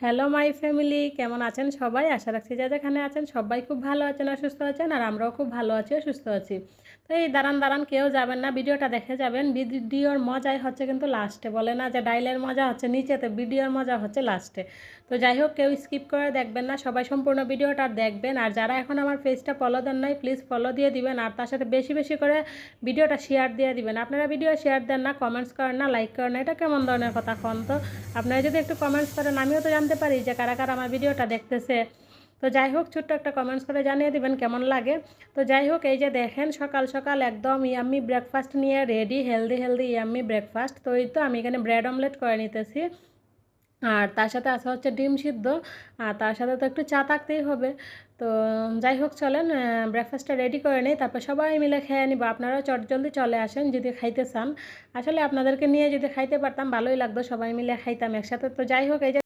Hello my family, কেমন আছেন সবাই? আশা রাখছি যে যেখানে আছেন সবাই খুব ভালো আছেন আর সুস্থ আছেন, আর আমরাও খুব ভালো আছি ও সুস্থ আছি। তো এই দাঁড়ান কেউ যাবেন না, ভিডিওটা দেখে যাবেন। ভিডিওর মজাই হচ্ছে কিন্তু লাস্টে, বলে না যে ডাইলের মজা হচ্ছে নিচেতে, ভিডিওর মজা হচ্ছে লাস্টে। তো যাই হোক, কেউ স্কিপ করে দেখবেন না, সবাই সম্পূর্ণ ভিডিওটা দেখবেন। আর যারা এখন আমার পেজটা ফলো দেন নাই, প্লিজ ফলো দিয়ে দিবেন, আর তার সাথে বেশি বেশি করে ভিডিওটা শেয়ার দিয়ে দিবেন। আপনারা ভিডিও শেয়ার দেন না, কমেন্টস করেন না, লাইক করেন না, এটা কেমন ধরনের কথা কোন তো? আপনারা যদি একটু কমেন্টস করেন আমিও তো জানতে পারি যে কারা কারা আমার ভিডিওটা দেখতেছে। তো যাই হোক, ছোট্ট একটা কমেন্টস করে জানিয়ে দিবেন কেমন লাগে। তো যাই হোক, এই যে দেখেন সকাল সকাল একদম ইয়াম্মি ব্রেকফাস্ট নিয়ে ready, healthy healthy yummy breakfast. তো এই তো আমি এখানে ব্রেড অমলেট করে নিতেছি, আর তার সাথে আছে হচ্ছে ডিম সিদ্ধ, আর তার সাথে তো একটু চা থাকতেই হবে। তো যাই হোক, চলেন ব্রেকফাস্টটা রেডি করে নিই, তারপর সবাই মিলে খেয়ে নিব। আপনারাও জলদি চলে আসেন যদি খাইতে চান। আসলে আপনাদেরকে নিয়ে যদি খাইতে পারতাম ভালোই লাগতো, সবাই মিলে খাইতাম একসাথে। তো যাই হোক, এই যে